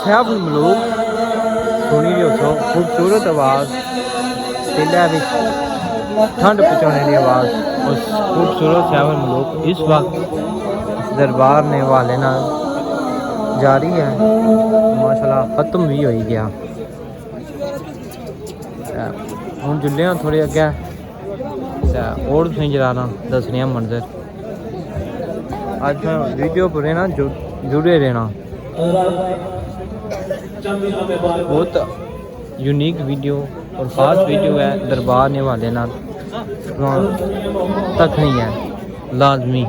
سیاف الملوک سنی جو سو خوبصورت آواز دلہ بھی ٹھنڈ پہنچانے کی آواز اس خوبصورت سیاف الملوک اس وقت دربار نے والے نہ جاری ہے ماشاءاللہ ختم بھی ہوئی گیا ہوں جلے ہاں تھوڑے اگے اور تھی جلانا دسنے منظر اج میں ویڈیو پر رہنا جڑے رہنا بہت یونیک ویڈیو اور خاص ویڈیو ہے دربار نے والے نال تک نہیں ہے لازمی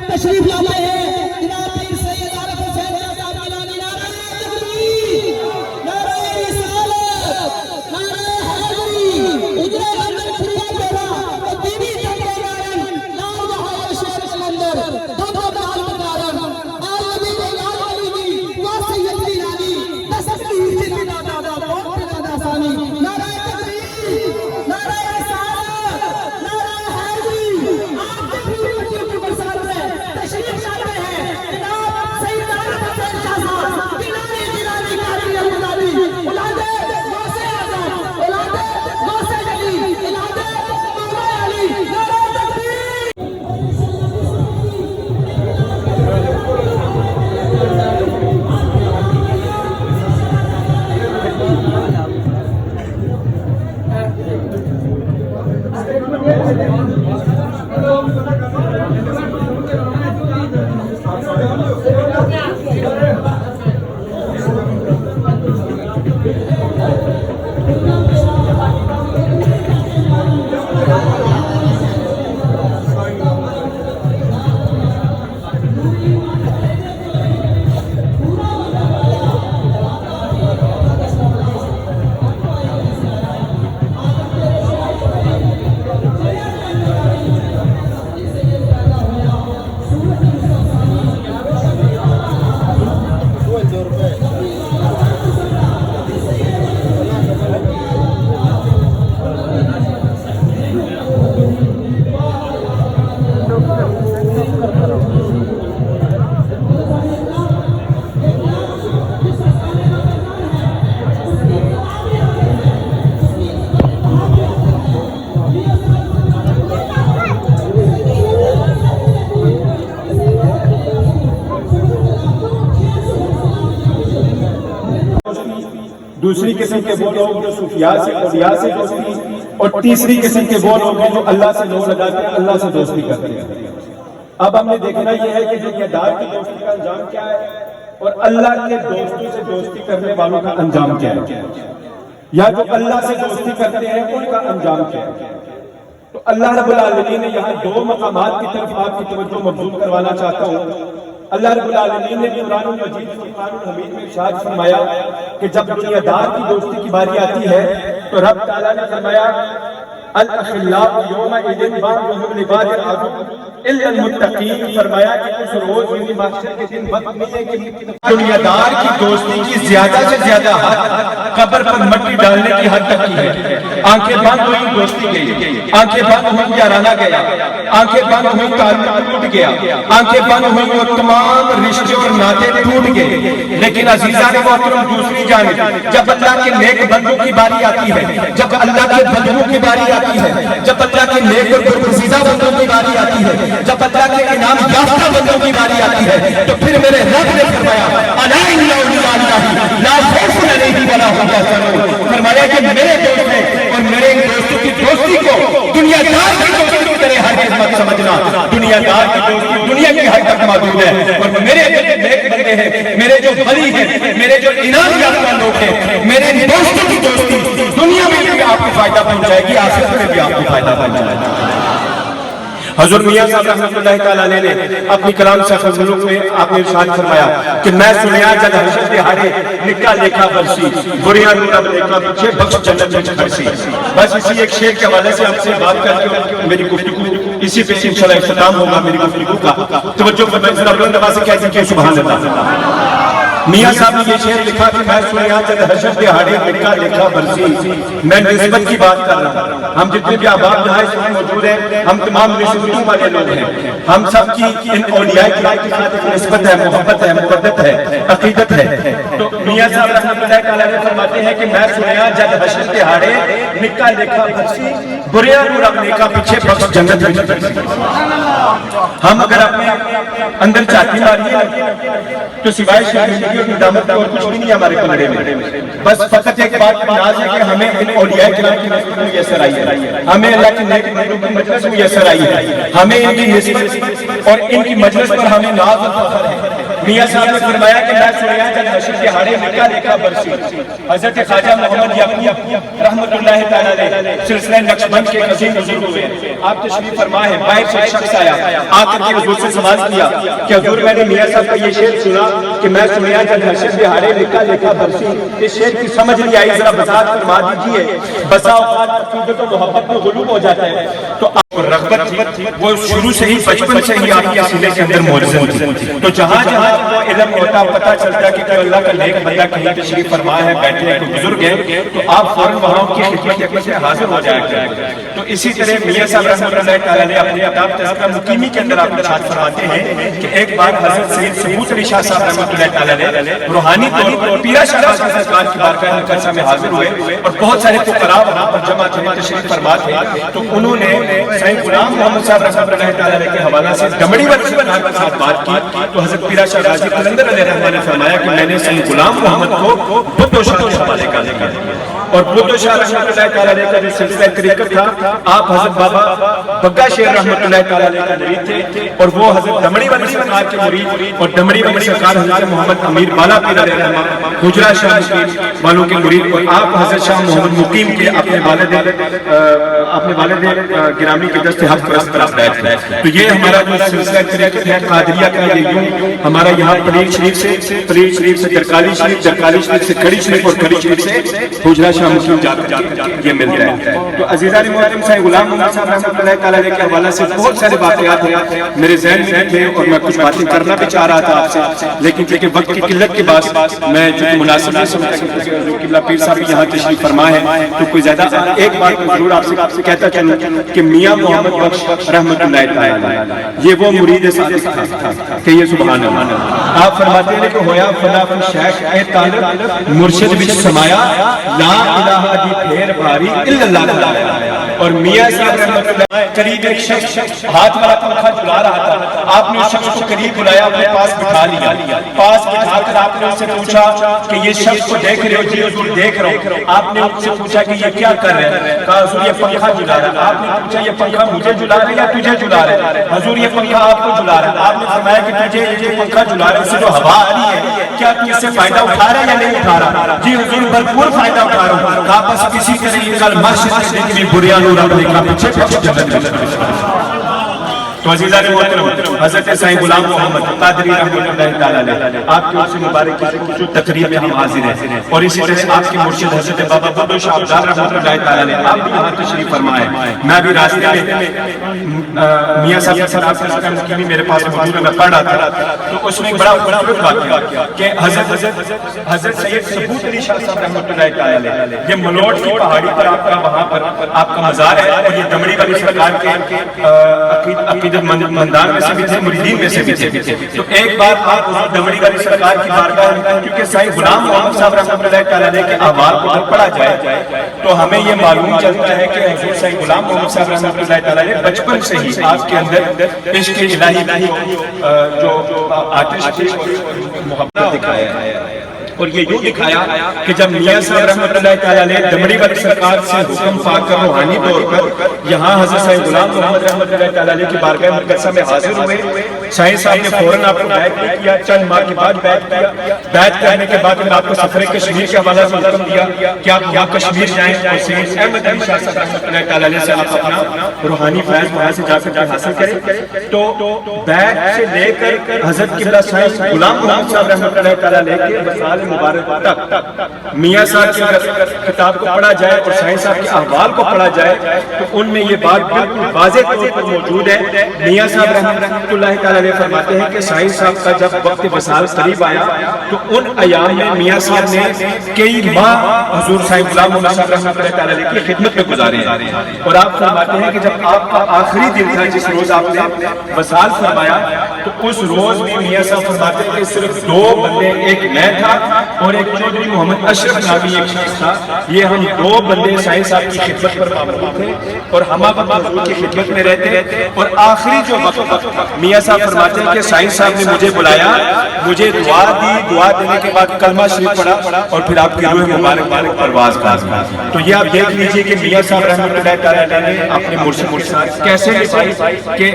تشریف لاتے ہیں دوسری قسم کے وہ لوگ جو صوفیاء سے اولیاء سے دوستی اور تیسری قسم کے وہ لوگ ہیں جو اللہ سے لوگ لگاتے ہیں اللہ سے دوستی کرتے ہیں اب ہم نے دیکھنا یہ ہے کہ دنیادار کی دوستی کا انجام کیا ہے اور اللہ کے دوستوں سے دوستی کرنے والوں کا انجام کیا ہے یا جو اللہ سے دوستی کرتے ہیں ان کا انجام کیا ہے تو اللہ رب العالمین نے یہاں دو مقامات کی طرف آپ کی توجہ مبذول کروانا چاہتا ہوں اللہ رب العالمین نے قرآن مجید فرقان الحمید میں ارشاد فرمایا کہ جب دنیا دار کی دوستی کی باری آتی ہے تو رب تعالیٰ نے فرمایا الاخلاء یومئذ بعضهم لبعض عدو الا المتقین فرمایا کہ اس روز یعنی محشر کے دن وقت نہیں ہے کہ دنیا دار کی دوستی کی زیادہ سے زیادہ حد قبر پر مٹی ڈالنے کی حد تک کی ہے آنکھیں بند ہوئی دوستی گئی آنکھیں بند ہوئی یارانہ گیا آنکھیں بند ہوئی تعلق ٹوٹ گیا آنکھیں بند ہوئی اور تمام رشتے اور ناطے ٹوٹ گئے لیکن عزیزان محترم دوسری جانب جب اللہ کے نیک بندوں کی باری آتی ہے جب اللہ کے بندوں کی باری آتی ہے جب اللہ کے نیک اور برگزیدہ بندوں کی باری آتی ہے جب اللہ کے انعام یافتہ بندوں کی باری آتی ہے تو پھر میرے رب نے فرمایا الا ان اولیاء اللہ لا خوف علیہم ولا هم يحزنون فرمایا کہ میرے دوست ہیں اور میرے ان دوستوں کی دوستی کو دنیا دار ہرگز مت سمجھنا دنیا دار کی دوستی دنیا کی حد تک محدود ہے، اور میرے جو نیک بندے ہیں، میرے جو ولی ہیں، میرے جو انعام یافتہ لوگ ہیں، میرے دوستوں کی دوستی دنیا میں بھی آپ کو فائدہ پہنچائے گی، آخرت میں بھی آپ کو فائدہ پہنچائے گی۔ حضور میاں صاحب رحمۃ اللہ تعالیٰ علیہ نے اپنی کلام سیف الملوک میں آپ نے ارشاد فرمایا کہ میں سنیا جد حشر دہاڑے نکا لیکھا برسی بریاں رب لیکھا پیچھے بخش جنت میں برسی۔ بس اسی ایک شعر کے حوالے سے آپ سے بات کر کے میری گفتگو اسی پہ انشاءاللہ اختتام ہوگا میری گفتگو کا۔ توجہ فرمائیں ذرا بلند آواز سے کہہ دیجیے سبحان اللہ۔ میاں صاحب نے یہ شعر لکھا کہ میں سنیا جد حشر دہاڑے نکا لیکھا برسی، میں نسبت کی بات کر رہا ہوں۔ ہم جتنے بھی احباب یہاں اس میں موجود ہیں، ہم تمام نسبتوں والے لوگ ہیں، ہم سب کی ان اولیاء کرام کے ساتھ ایک نسبت ہے، محبت ہے، مودت ہے، عقیدت ہے۔ تو میاں صاحب رحمۃ اللہ تعالیٰ نے فرماتے ہیں کہ میں سنیا جد حشر دہاڑے نکا لیکھا برسی بریاں رب لیکھا پیچھے بخش جنت میں برسی۔ ہم اگر اپنے اندر چاہتی ماریے تو سوائے شرمندگی اور ندامت اور کچھ بھی نہیں ہمارے پلڑے میں، بس فقط ایک بات ناز ہے کہ ہمیں ان اولیاء کرام کی نسبت میسر آئی ہے، ہمیں اللہ کے نیک بندوں کی مجلس میسر آئی ہے، ہمیں ان کی نسبت اور ان کی مجلس پر ہمیں ناز اور فخر ہے۔ میاں صاحب نے فرمایا کہ میں سنیا جد حشر دہاڑے نکا لیکھا برسی، حضرت خواجہ محمد یعقوب رحمۃ اللہ تعالیٰ علیہ سلسلہ نقشبند کے عظیم بزرگ ہوئے، آپ تشریف فرما ہے، باہر سے ایک شخص آیا آ کر کے حضور سے سوال کیا کہ حضور میں نے میاں صاحب کا یہ شعر سنا کہ میں سنیا جد حشر دہاڑے نکا لیکھا برسی، اس شعر کی سمجھ نہیں آئی، ذرا وضاحت فرما دیجیے۔ بسا اوقات عقیدت و محبت میں غلوب ہو جاتا ہے، تو رغبت تھی وہ شروع سے ہی بچپن سے ہی آپ کے سینے کے اندر موجود تھی، تو جہاں جہاں وہ علم ہوتا پتہ چلتا کہ کوئی اللہ کا نیک بندہ کہیں تشریف فرما ہے، بیٹھے ہیں، کوئی بزرگ ہے، تو آپ فوراً وہاں کی خدمت میں حاضر ہو جایا کریں۔ تو اسی طرح میاں صاحب رحمۃ اللہ تعالیٰ نے اپنی کتاب تذکرہ مقیمی کے اندر آپ ارشاد فرماتے ہیں کہ ایک بار حضرت سید ثبوت علی شاہ صاحب رحمۃ اللہ تعالیٰ نے روحانی طور پر پیرا شاہ صاحب سرکار کی بارگاہ مقدسہ میں حاضر ہوئے اور بہت سارے فقراء وہاں پر جمع تشریف فرما تھے، تو انہوں نے سید غلام محمد صاحب رحمۃ اللہ تعالیٰ کے حوالہ سے دمڑی والی سرکار کے ساتھ بات کی، تو حضرت پیرا شاہ غازی قلندر علیہ الرحمہ نے فرمایا کہ میں نے سید غلام محمد کو بدھ و شاہ کے حوالے کر دیا، اور بدھ و شاہ رحمۃ اللہ تعالیٰ کا جو سلسلہ طریقت تھا، آپ حضرت بابا بگا شیر رحمۃ اللہ تعالیٰ کا مرید تھے، اور وہ حضرت دمڑی والی سرکار کے مرید، اور دمڑی والی سرکار حضرت محمد امیر بالا پیر علیہ الرحمہ حجرہ شاہ مقیم والوں کے مرید، اور آپ حضرت شاہ محمد مقیم کے اپنے والد گرامی کے دست حق پرست طرف بیٹھ گئے۔ تو یہ ہمارا جو سلسلہ طریقت ہے قادریہ کا، یہ یوں ہمارا یہاں پلیر شریف سے ترکالی شریف، ترکالی شریف سے کڑی شریف، اور کڑی شریف سے حجرہ شاہ مقیم جا کر یہ مل جائے۔ تو عزیزان محترم صاحب غلام محمد صاحب رحمۃ اللہ تعالیٰ کے حوالے سے بہت سارے واقعات ہیں میرے ذہن میں تھے، اور میں کچھ باتیں کرنا بھی چاہ رہا تھا آپ سے، لیکن چونکہ وقت کی قلت کے بعد میں چونکہ مناسب نہیں سمجھتا کہ قبلہ پیر صاحب یہاں تشریف فرما ہے، تو کوئی زیادہ ایک بات ضرور آپ سے کہتا چلوں کہ میاں محمد بخش رحمۃ اللہ تعالیٰ یہ وہ مرید صادق تھا کہ یہ سبحان اللہ آپ فرماتے ہیں کہ ہویا فنا فی شیخ اے طالب مرشد وچ سمایا لا الہ دی پھیر بھاری الا اللہ تعالی۔ اور میاں صاحب رحمۃ اللہ قریب ایک شخص ہاتھ والا پنکھا جلا رہا تھا، آپ نے اس شخص کو قریب بلایا، اپنے پاس بٹھا لیا، پاس بٹھا کر آپ نے اس سے پوچھا کہ یہ شخص کو دیکھ رہے ہو؟ جی حضور دیکھ رہا ہوں۔ آپ نے اس سے پوچھا کہ یہ کیا کر رہے ہیں؟ کہا حضور یہ پنکھا جلا رہا ہے۔ آپ نے پوچھا یہ پنکھا مجھے جلا رہا ہے یا تجھے جلا رہا ہے؟ حضور یہ پنکھا آپ کو جلا رہا ہے۔ آپ نے فرمایا کہ تجھے یہ پنکھا جلا رہا ہے، اس سے جو ہوا آ رہی ہے کیا تو اس سے فائدہ اٹھا رہا ہے یا نہیں اٹھا رہا؟ جی حضور بھرپور فائدہ اٹھا رہا ہوں۔ کہا بس کسی طریقے کل مسجد کے لیے بریاں نور اپنے کا پیچھے جنت میں۔ تو عزیزان محترم حضرت سائیں غلام محمد قادری رحمۃ اللہ تعالیٰ علیہ آپ کے عرص مبارک کی تقریب میں ہم حاضر ہیں، اور اسی طرح آپ کے مرشد حضرت بابا بدو شاہ ابدال رحمۃ اللہ تعالیٰ علیہ آپ بھی یہاں تشریف فرمائے۔ میں بھی راستے میں میاں صاحب کے ساتھ سلسلہ مقیمی میرے پاس موجود ہے، میں پڑھ رہا تھا، تو اس میں ایک بڑا خوبصورت واقعہ کہ حضرت سید ثبوت علی شاہ صاحب رحمۃ اللہ تعالیٰ علیہ یہ ملوٹ کی پہاڑی پر آپ کا وہاں پر آپ کا مزار ہے، اور یہ دمڑی والی سرکار کے عقیدت مندان میں سے بھی تھے، مریدین میں سے بھی تھے۔ تو ایک بار آپ دمڑی والی سرکار کی بارگاہ میں، کیونکہ سائیں غلام محمد صاحب رحمۃ اللہ تعالیٰ علیہ کے احوال کو جب پڑھا جائے تو ہمیں یہ معلوم چلتا ہے کہ حضور سائیں غلام محمد صاحب رحمۃ اللہ تعالیٰ علیہ بچپن سے ہی آپ کے اندر عشق الہی جو آتش تھی محبت دکھایا ہے۔ اور یہ یوں دکھایا کہ جب میاں صاحب رحمۃ اللہ تعالیٰ علیہ دمڑی والی سرکار سے حکم پا کر روحانی طور پر یہاں حضرت سید غلام محمد رحمۃ اللہ تعالیٰ علیہ کی بارگاہ مقدسہ میں حاضر ہوئے، سائیں صاحب نے فوراً آپ کو بیعت بھی کیا، چند ماہ کے بعد بیعت کیا۔ بیعت کرنے کے بعد آپ کو سفر کشمیر کے حوالے سے حکم دیا کہ آپ یہاں کشمیر جائیں اور سید احمد علی شاہ صاحب رحمۃ اللہ تعالیٰ علیہ سے آپ اپنا روحانی فیض وہاں سے جا کر حاصل کریں۔ تو بیعت سے لے کر حضرت قبلہ سائیں غلام محمد صاحب رحمۃ اللہ تعالیٰ علیہ کے وصال مبارک تک میاں صاحب کی اگر کتاب کو پڑھا جائے اور سائیں صاحب کے احوال کو پڑھا جائے تو ان میں یہ بات بالکل واضح طور پر موجود ہے۔ میاں صاحب رحمۃ اللہ تعالیٰ علیہ فرماتے ہیں کہ سائیں صاحب کا جب وقت وصال قریب آیا تو ان ایام میں میاں صاحب نے کئی ماہ حضور سائیں غلام محمد صاحب رحمۃ اللہ تعالیٰ علیہ کی خدمت میں گزارے اور آپ فرماتے ہیں کہ جب آپ کا آخری دن تھا جس روز آپ نے وصال فرمایا تو اس روز بھی میاں صاحب فرماتے ہیں کہ صرف دو بندے، ایک میں تھا اور ایک چودھری محمد اشرف نامی ایک شخص تھا، یہ ہم دو بندے سائیں صاحب کی خدمت پر پابند تھے اور ہم حضور کی خدمت میں رہتے۔ اور آخری جو وقت میاں صاحب فرماتے ہیں کہ سائیں صاحب نے مجھے بلایا، مجھے دعا دی، دعا دینے کے بعد کلمہ شریف پڑھا اور پھر آپ کی روح مبارک پرواز کی۔ تو یہ آپ دیکھ لیجئے کہ میاں صاحب رحمۃ اللہ تعالیٰ نے اپنے مرشد کے ساتھ کیسے نبھائی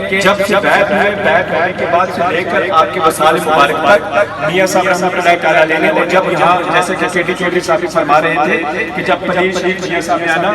کہ جب سے بیعت ہوئے، بیعت ہونے کے بعد سے لے کر آپ کے وصال مبارک تک میاں صاحب رحمۃ اللہ تعالیٰ نے، اور جب یہاں جیسے کہ کے ڈی چودھری صاحب فرما رہے تھے کہ جب پنیر شریف میاں صاحب نے آنا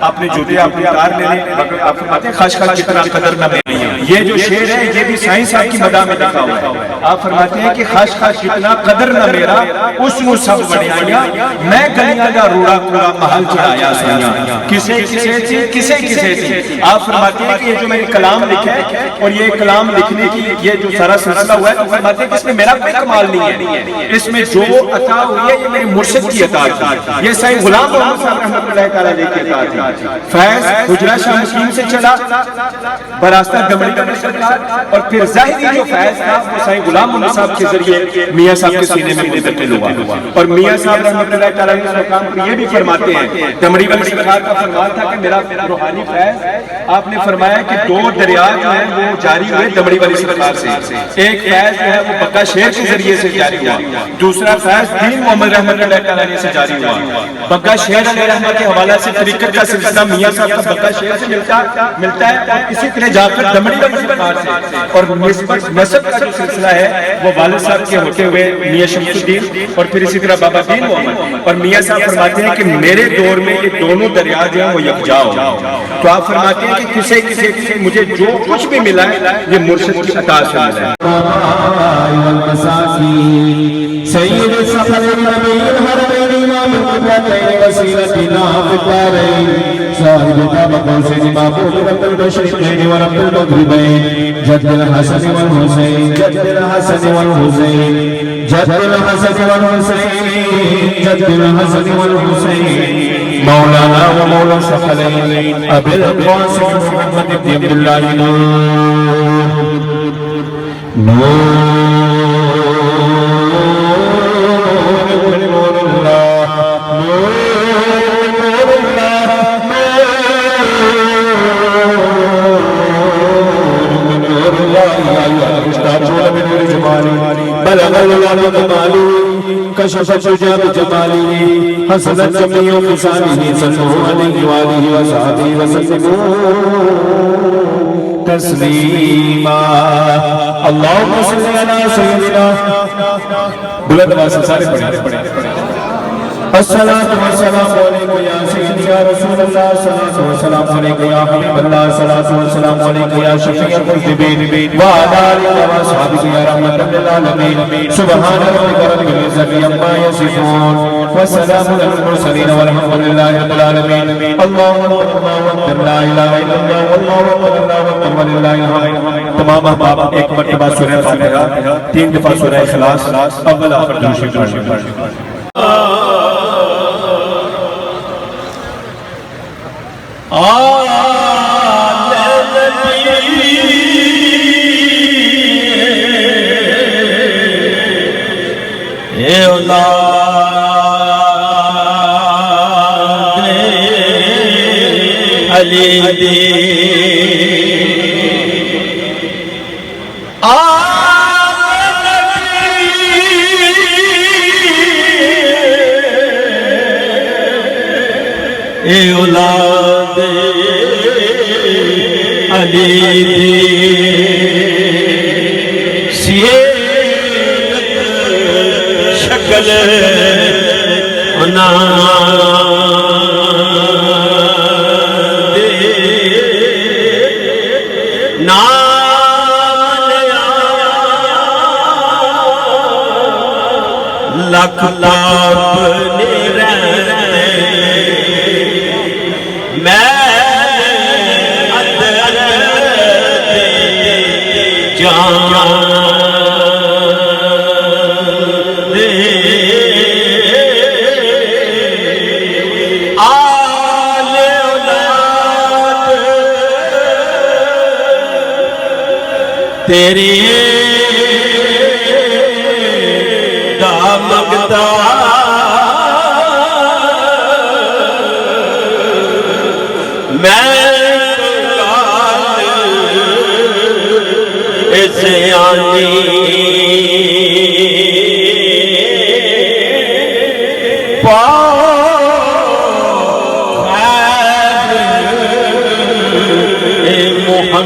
اپنے جوتے اپنے اتار لینے، مگر آپ فرماتے ہیں خاص خاص کتنا قدر نہ میری۔ یہ جو شعر ہے یہ بھی سائیں صاحب کی مداح میں لکھا ہوا ہے۔ آپ فرماتے ہیں کہ خاص خاص کتنا قدر نہ میرا اس نو سب بڑھائیاں، میں گلیاں دا روڑا کوڑا محل چڑھایا سویاں، کسے کسے تھی کسے کسے تھی۔ آپ فرماتے ہیں کہ یہ جو میں نے کلام لکھا ہے اور یہ کلام لکھنے کی یہ جو سارا سلسلہ ہوا ہے، تو فرماتے ہیں کہ اس میں میرا کوئی کمال نہیں ہے، اس میں جو عطا ہوئی ہے یہ میرے مرشد کی عطا تھی، یہ سائیں غلام محمد صاحب رحمۃ اللہ تعالیٰ علیہ کی عطا تھی۔ فیض حجرہ شاہ مسلم سے چلا براستہ دمڑی سرکار، اور پھر ظاہری جو فیض تھا وہ سائیں غلام محمد صاحب کے ذریعے میاں صاحب کے سینے میں منتقل ہوا۔ اور میاں صاحب رحمۃ اللہ تعالیٰ اس مقام پر یہ بھی فرماتے ہیں، دمڑی والی سرکار کا فرمان تھا کہ میرا روحانی فیض، آپ نے فرمایا کہ دو دریا جو ہیں وہ جاری ہوئے دمڑی والی سرکار سے، ایک فیض جو ہے وہ بقا شیر کے ذریعے سے جاری ہوا، دوسرا فیض دین محمد رحمۃ اللہ تعالیٰ سے جاری ہوا۔ بقا شیر علیہ رحمۃ کے حوالے سے طریقت کا سلسلہ میاں صاحب کا بقا شیر سے ملتا ہے، اور اسی طرح جا کر دمڑی والی سرکار سے، اور نسبت نسب کا جو سلسلہ ہے وہ والد صاحب کے ہوتے ہوئے میاں شمس الدین اور پھر اسی طرح بابا دین محمد، اور میاں صاحب فرماتے ہیں کہ میرے دور میں یہ دونوں دریا جو ہیں وہ یکجا ہو۔ تو آپ فرماتے ہیں کہ کسے کسے مجھے جو کچھ بھی ملا ہے یہ مرشد کی عطا سے ملا ہے۔ سید الثقلین نبی الحرمین امام القبلتین وسیلتنا فی الدارین صاحب باب قوسین معبود رب المشرقین و رب المغربین جد الحسن والحسین جد الحسن والحسین جد الحسن والحسین جد الحسن والحسین مولانا و مولا الثقلین ابی القاسم محمد بن عبداللہ نور بلغ العلا کمالی کشف شجاب جمالی حسنت جمیع خصاله صلی اللہ علیہ وآلہ وصحبہ وسلم تسلیما اللہم صلی علی سیدنا بلند آواز سے سارے پڑھیں الصلاة والسلام علیکم یا سیدی یا رسول اللہ، الصلاة والسلام علیکم یا حبیب اللہ، الصلاة والسلام علیکم یا شفیع المذنبین وعلی آلہ واصحابہ یا رحمۃ للعالمین سبحان ربک رب العزۃ عما یصفون وسلام علی المرسلین والحمد للہ رب العالمین۔ اللہم اکبر لا الہ الا اللہ واللہ اکبر وللہ الحمد۔ تمام احباب ایک مرتبہ سورہ فاتحہ، 3 دفعہ سورہ اخلاص، اول آخر درود شریف پڑھیں۔ اولاد علی دی سیرت شکل انا لکھ پاپ نرہتے میں ادر جان دے آل اولاد تیری مگتا میں اسے آنی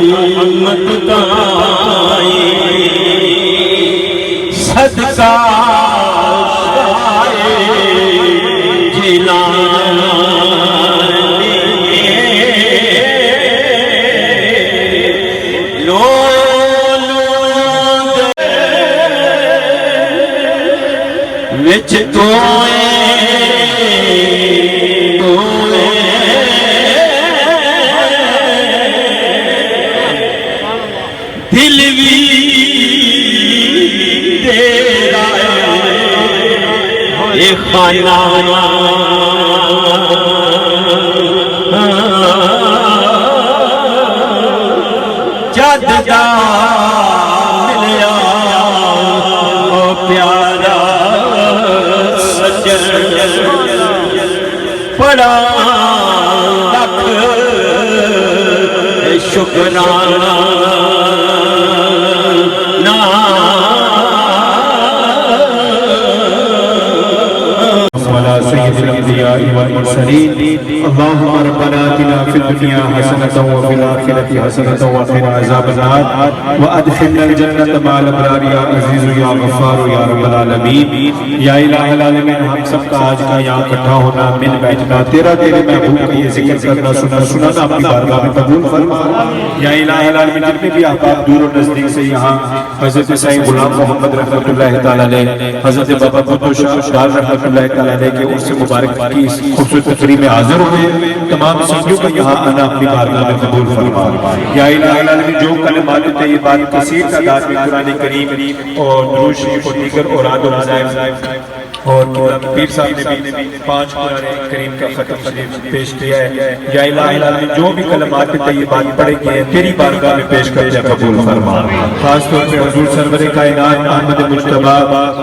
محمد تائی صدقہ وچ دل بھی تیرا اے خانہ جد دا ملیا او پیارا بڑا لکھ شکرانہ سيد الأنبياء والمرسلين اللهم ربنا آتنا في الدنيا حسنة وفي الآخرة حسنة وقنا عذاب النار وأدخلنا الجنة مع الأبرار يا عزيز يا غفار يا رب العالمين یا الہ العالمین ہم سب کا آج کا یہاں اکٹھا ہونا مل بیٹھنا تیرا تیرے محبوب کا یہ ذکر کرنا سنانا اپنی بارگاہ میں قبول فرما یا الہ العالمین جتنے بھی احباب دور و نزدیک سے یہاں حضرت سید غلام محمد رحمۃ اللہ تعالی علیہ حضرت بابا بھٹو شاہ ڈال رحمۃ اللہ تعالی علیہ کے عرس مبارک کی اس خوبصورت تقریب میں حاضر ہوئے تمام سنگیوں کا یہاں آنا اپنی بارگاہ میں قبول فرما یا الہ العالمین جو کلمات طیبات کثیر تعداد میں قرآن کریم اور درود شریف اور دیگر اوراد و وظائف اور پیر صاحب نے بھی 5 قرآن کریم کا ختم شریف پیش کیا ہے یا الہ العالمین جو بھی کلمات طیبات پڑھے گئے تیری بارگاہ میں پیش کرتے ہیں قبول فرما خاص طور پہ حضور سرور کائنات احمد مجتبی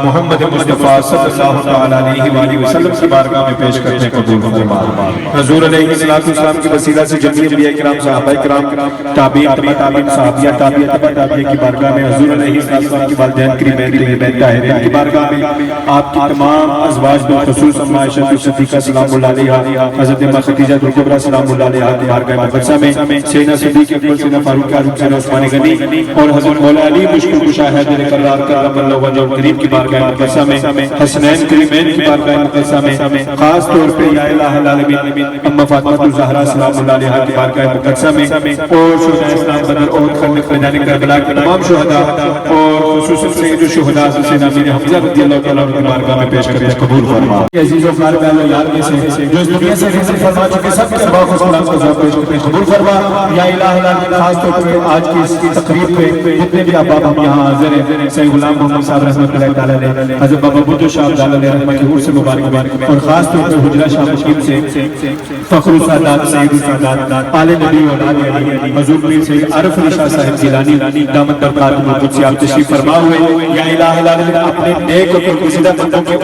محمد مصطفیٰ صلی اللہ علیہ وآلہ وسلم کی بارگاہ میں پیش کرتے ہیں قبول فرما حضور علیہ السلام کی وسیلہ سے جمیع انبیاء کرام صحابہ کرام تابعین تبع تابعین صحابیہ تابعین تبع تابعین کی بارگاہ میں حضور علیہ السلام کی والدین کریمین طیبین طاہرین کی بارگاہ میں آپ کی تمام ازواج بالخصوص ام عائشہ صدیقہ سلام اللہ علیہا حضرت اماں خدیجہ الکبریٰ سلام اللہ علیہا کی بارگاہ مقدسہ میں سیدنا صدیق اکبر سیدنا فاروق اعظم سیدنا عثمان غنی اور حضرت مولا علی مشکل کشا حیدر کرار کرم اللہ وجہ کریم کی بارگاہ مقدسہ میں حسنین کریمین کی بارگاہ مقدسہ میں خاص طور پہ یا الہ العالمین ام فاطمہ الزہرا سلام اللہ علیہا کی بارگاہ مقدسہ میں اور شہداء اسلام بدر اور خندق میدان کربلا کے تمام شہداء اور خصوصاً سید الشہداء سیدنا امیر حمزہ رضی اللہ تعالیٰ عنہ کی بارگاہ میں پیش کرتے ہیں قبول فرما عزیز و پیارے پہلے یار میں سے جو اس دنیا سے رحمت فرما چکے سب کے باخ سلام کا ذات پیش کرتے ہیں قبول فرما یا الہ العالمین خاص طور پہ آج کی اس تقریب پہ جتنے بھی احباب ہم یہاں حاضر ہیں سید غلام محمد صاحب رحمۃ اللہ تعالی علیہ حضرت بابا بھٹو شاہ ڈال علیہ رحمۃ کی عرس مبارک اور خاص طور پہ حجرہ شاہ مشکل سے فخر السادات سید السادات آل نبی اور آل علی حضور پیر سید عارف علی شاہ صاحب گیلانی دامت برکاتہ القدس آپ تشریف فرما ہوئے یا الہ العالمین اپنے نیک اور پاکیزہ بندوں کے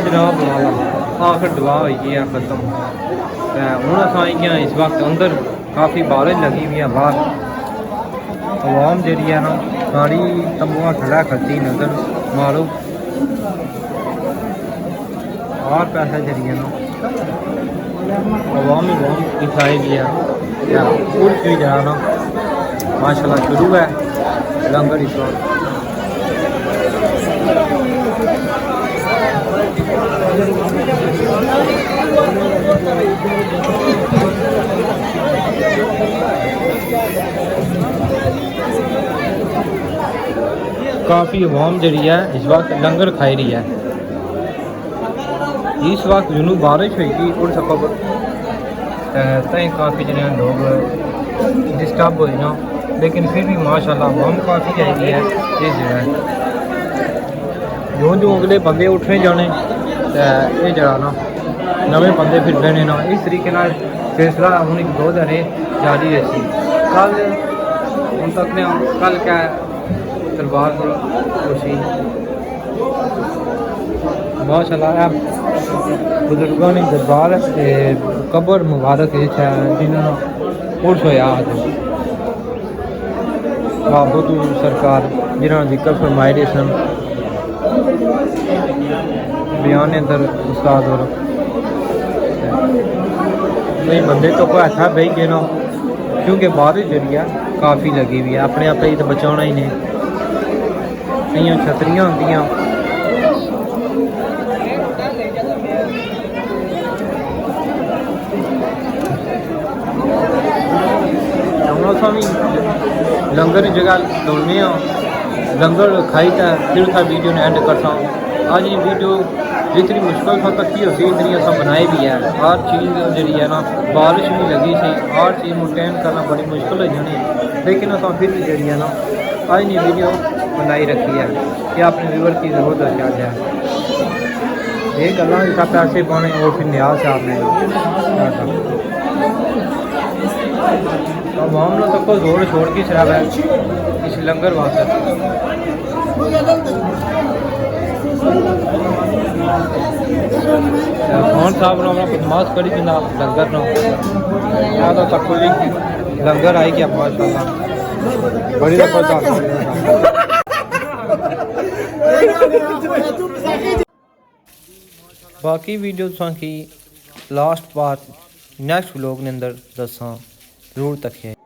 جناب والا آخر دعا ہوئی ہے ختم ہوں اصل اس وقت اندر کافی بارش لگی ہوئی ہے باہر عوام جہی ہے نا ساری تمبو کھڑا کھڑتی نظر مارو اور پیسہ جہی ہے نا عوام ہی بہت دکھائی گیا پور بھی جانا نا ماشاء اللہ شروع ہے لنگر اس وقت کافی عوام جڑی ہے اس وقت لنگر کھائی رہی ہے اس وقت جنوب بارش ہوئی تھی اور سبب تئیں کافی جنے لوگ ڈسٹرب ہوئے نا لیکن پھر بھی ماشاءاللہ عوام کافی آئی ہے اس جگہ جو اگلے بندے اٹھنے جانے یہ جڑا نا نویں بندے پھر بہنے نا اس طریقے نال سلسلہ ہوں ایک دو دن جاری رہی کل ہوں تک نے کل کیا دربار پر خوشی ماشاءاللہ بزرگوں نے دربار قبر مبارک جنہوں نے پرس ہوا آج بابو سرکار جنہوں نے ذکر فرمائے رہے سن بیان اندر استاد اور کئی بندے تو کوئی ایسا بہ گئے نا کیونکہ بارش جڑی ہے کافی لگی ہوئی ہے اپنے آپ ہی تو بچانا ہی نہیں کئی چھتریاں ہوندیاں بھی لنگر جگہ دوڑنے لنگر کھائی تھا پھر تھا ویڈیو نے اینڈ کرتا ہوں آج یہ ویڈیو جتنی مشکل تھا تکی ہوتی اتنی اصل بنائی بھی ہے ہر چیز جڑی ہے نا بارش بھی لگی سی ہر چیز مینٹین کرنا بڑی مشکل ہو جانی لیکن اصل پھر بھی جڑی ہے نا آج نہیں ویڈیو بنائی رکھی ہے کہ اپنے ویور کی ضرورت کیا جائے یہ گلا جیسا پیسے پانے وہ پھر نیاز سے آپ نے عوام نے سب کو زور چھوڑ کے شراب ہے اس لنگر واسطے خان صاحب نے اپنا بدماش کری جناب لنگر نو تو تک لنگر آئی گیا ماشاء اللہ بڑی زبردست باقی ویڈیو کی لاسٹ پارٹ نیکسٹ ولاگ نے اندر دساں ضرور تکیے